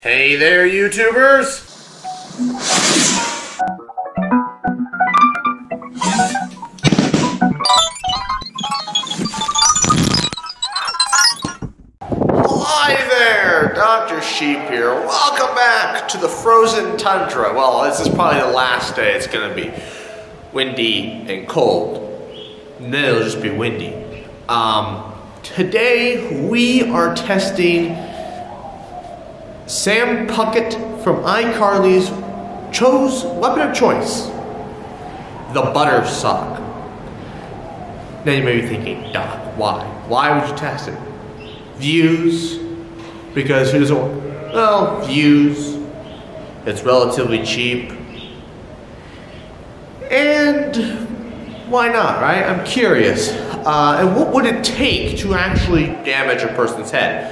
Hey there, YouTubers! Hi there, Dr. Sheep here. Welcome back to the frozen tundra. Well, this is probably the last day. It's gonna be windy and cold. And then it'll just be windy. Today we are testing Sam Puckett from iCarly's weapon of choice, the butter sock. Now you may be thinking, Doc, why? Why would you test it? Views, because who doesn't want, well, views, it's relatively cheap, and why not, right? I'm curious. And what would it take to actually damage a person's head?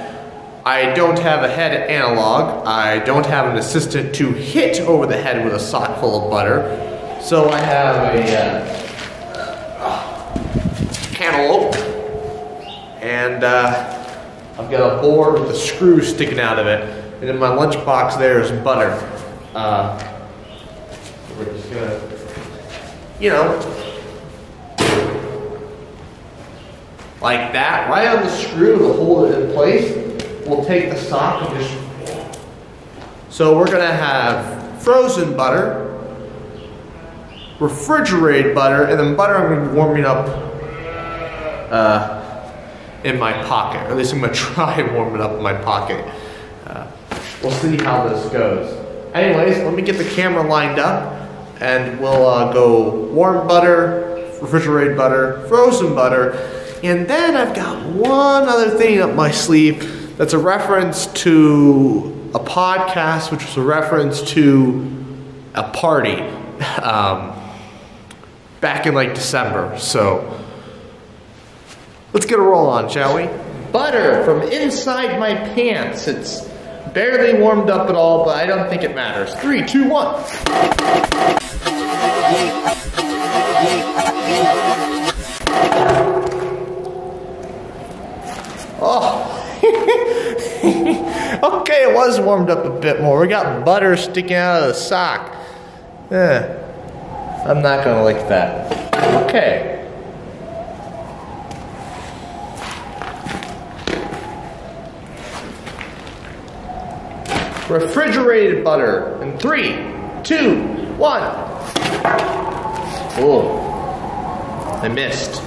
I don't have a head analog. I don't have an assistant to hit over the head with a sock full of butter. So I have a cantaloupe, and I've got a board with a screw sticking out of it. And in my lunchbox there is butter. We're just gonna, you know, like that, right on the screw to hold it in place. We'll take the sock and just... So we're gonna have frozen butter, refrigerated butter, and then butter I'm gonna be warming up in my pocket. Or at least I'm gonna try and warm it up in my pocket. We'll see how this goes. Anyways, let me get the camera lined up and we'll go warm butter, refrigerated butter, frozen butter, and then I've got one other thing up my sleeve that's a reference to a podcast, which was a reference to a party back in like December. So let's get a roll on, shall we? Butter from inside my pants. It's barely warmed up at all, but I don't think it matters. 3, 2, 1. Oh. Okay, it was warmed up a bit more. We got butter sticking out of the sock. I'm not gonna lick that. Okay. Refrigerated butter in 3, 2, 1. Oh, I missed.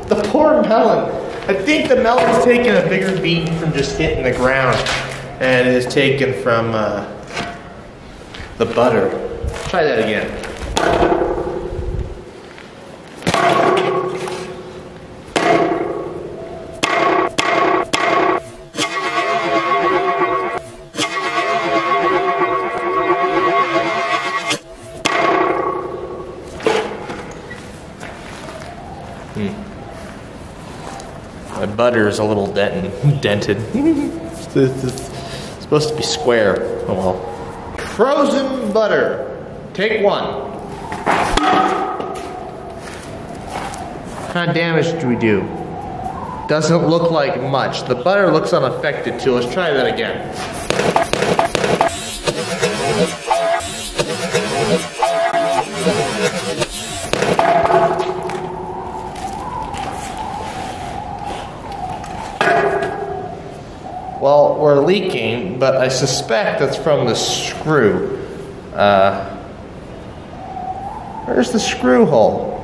The poor melon. I think the melon's taken a bigger beating from just hitting the ground and it is taken from the butter. Try that again. My butter is a little dented. It's supposed to be square. Oh well. Frozen butter. Take 1. What kind of damage do we do? Doesn't look like much. The butter looks unaffected too. Let's try that again. Well, we're leaking, but I suspect that's from the screw. Where's the screw hole?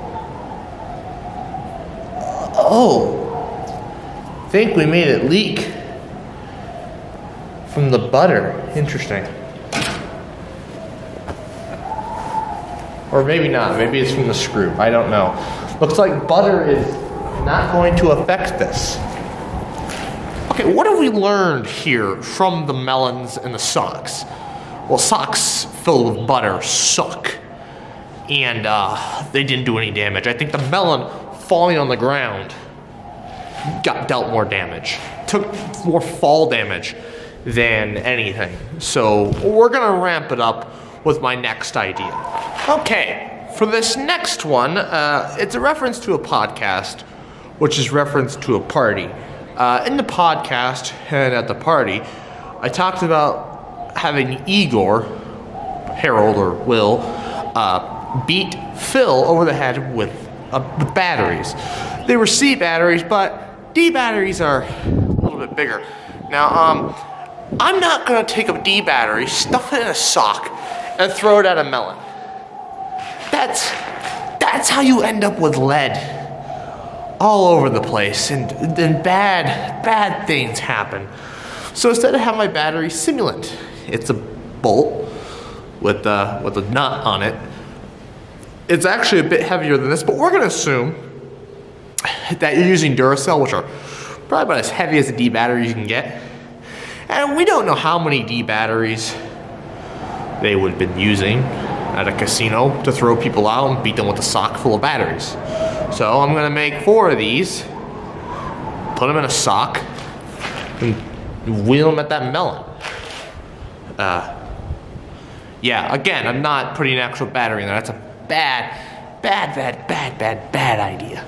Oh, I think we made it leak from the butter. Interesting. Or maybe not. Maybe it's from the screw. I don't know. Looks like butter is not going to affect this. Okay, what have we learned here from the melons and the socks? Well, socks filled with butter suck. And they didn't do any damage. I think the melon falling on the ground got dealt more damage. Took more fall damage than anything. So we're gonna ramp it up with my next idea. Okay, for this next one, it's a reference to a podcast, which is reference to a party. in the podcast and at the party, I talked about having Igor, Harold or Will, beat Phil over the head with batteries. They were C batteries, but D batteries are a little bit bigger. Now, I'm not gonna take a D battery, stuff it in a sock, and throw it at a melon. That's how you end up with lead all over the place, and bad things happen. So instead I have my battery simulant. It's a bolt with a nut on it. It's actually a bit heavier than this, but we're gonna assume that you're using Duracell, which are probably about as heavy as a D battery you can get. And we don't know how many D batteries they would have been using at a casino to throw people out and beat them with a sock full of batteries. So I'm gonna make 4 of these, put them in a sock, and wheel them at that melon. Yeah, again, I'm not putting an actual battery in there. That's a bad idea.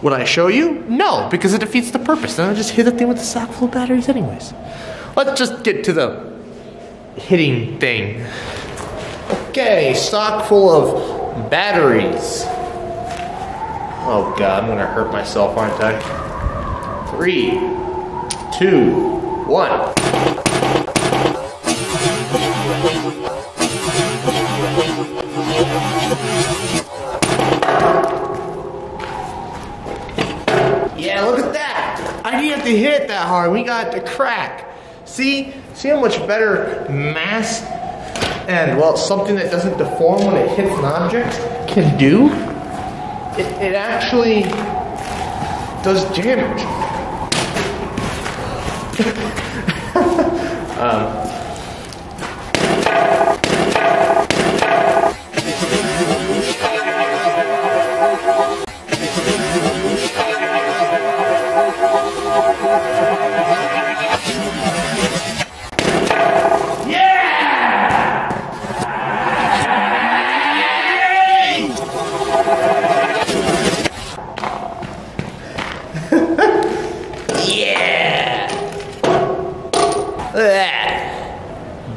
Would I show you? No, because it defeats the purpose. Then I just hit the thing with a sock full of batteries anyways. Let's just get to the hitting thing. Okay, sock full of batteries. Oh God, I'm gonna hurt myself, aren't I? 3, 2, 1. Yeah, look at that. I didn't have to hit it that hard. We got it to crack. See how much better mass and, well, something that doesn't deform when it hits an object can do? It actually does damage.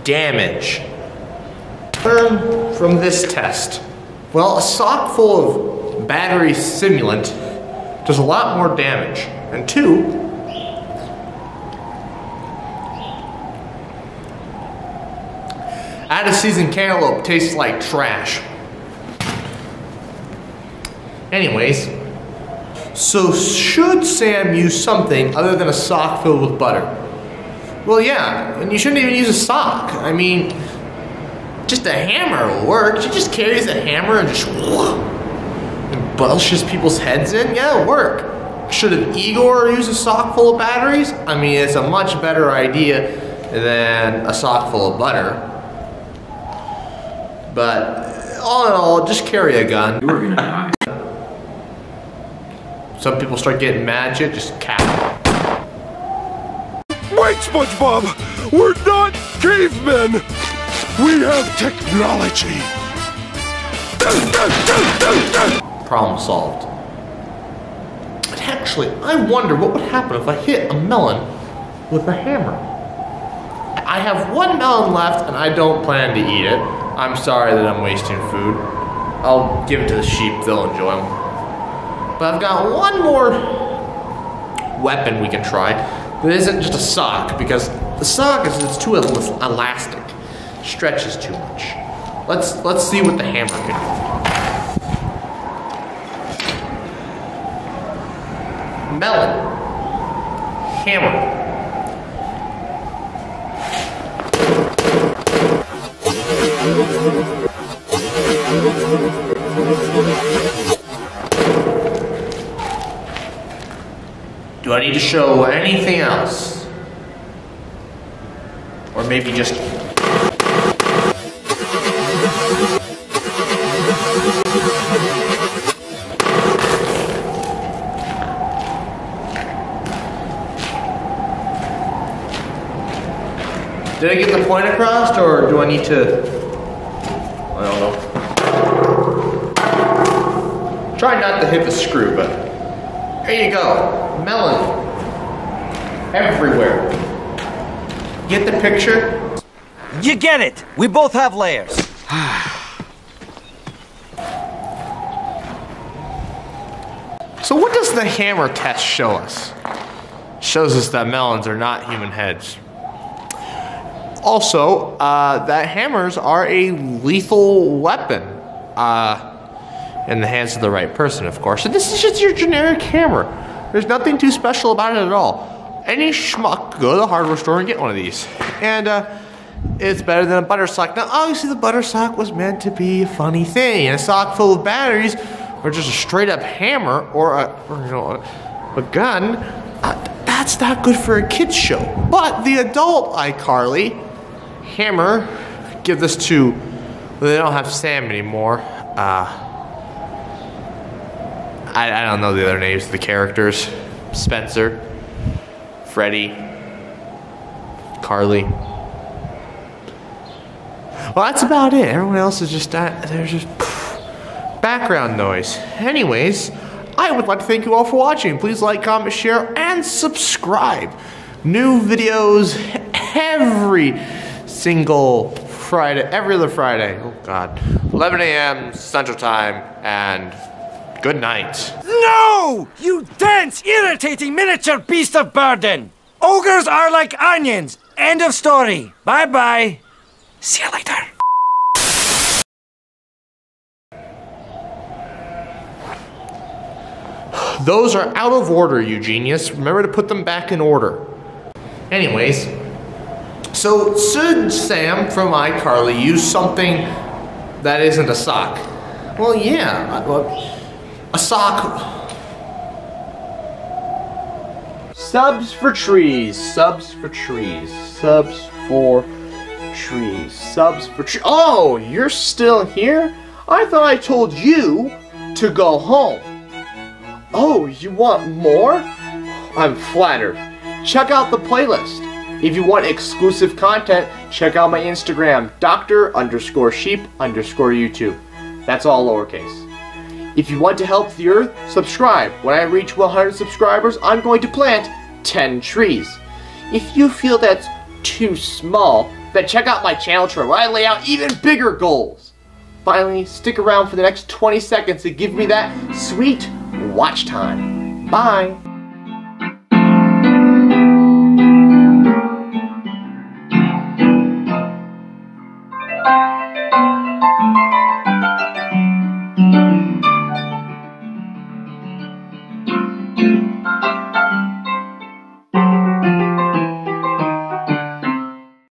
Damage. Learn from this test. Well, a sock full of battery simulant does a lot more damage. And 2, out-of-season cantaloupe tastes like trash. Anyways, so should Sam use something other than a sock filled with butter? Well, yeah, and you shouldn't even use a sock. I mean, just a hammer will work. She just carries a hammer and just and bushes people's heads in. Yeah, it'll work. Should an Igor use a sock full of batteries? I mean, it's a much better idea than a sock full of butter. But all in all, just carry a gun. You were gonna die. Some people start getting mad shit, just cap. Wait, SpongeBob! We're not cavemen! We have technology! Problem solved. But actually, I wonder what would happen if I hit a melon with a hammer. I have 1 melon left and I don't plan to eat it. I'm sorry that I'm wasting food. I'll give it to the sheep, they'll enjoy them. But I've got 1 more weapon we can try. That isn't just a sock, because the sock it's too elastic, stretches too much. Let's see what the hammer can do. Melon, hammer. Do I need to show anything else? Or maybe just... Did I get the point across, or do I need to... I don't know. Try not to hit the screw, but... There you go. Melon. everywhere. Get the picture? You get it. We both have layers. So what does the hammer test show us? Shows us that melons are not human heads. Also, that hammers are a lethal weapon. In the hands of the right person, of course. So this is just your generic hammer. There's nothing too special about it at all. Any schmuck could go to the hardware store and get one of these. And it's better than a butter sock. Now, obviously the butter sock was meant to be a funny thing. And a sock full of batteries, or just a straight up hammer, or a gun, that's not good for a kid's show. But the adult iCarly hammer, give this to, well, they don't have Sam anymore. I don't know the other names of the characters. Spencer, Freddy, Carly. Well, that's about it. Everyone else is just, there's just background noise. Anyways, I would like to thank you all for watching. Please like, comment, share, and subscribe. New videos every single Friday, every other Friday. Oh God. 11 a.m. Central Time, and good night. No! You dense, irritating miniature beast of burden! Ogres are like onions. End of story. Bye-bye. See you later. Those are out of order, you genius. Remember to put them back in order. Anyways, so should Sam from iCarly use something that isn't a sock? Well, yeah. A sock. Subs for trees. Subs for trees. Subs for trees. Subs for trees. Oh, you're still here? I thought I told you to go home. Oh, you want more? I'm flattered. Check out the playlist. If you want exclusive content, check out my Instagram, Dr_sheep_YouTube. That's all lowercase. If you want to help the earth, subscribe. When I reach 100 subscribers, I'm going to plant 10 trees. If you feel that's too small, then check out my channel chart where I lay out even bigger goals. Finally, stick around for the next 20 seconds to give me that sweet watch time. Bye.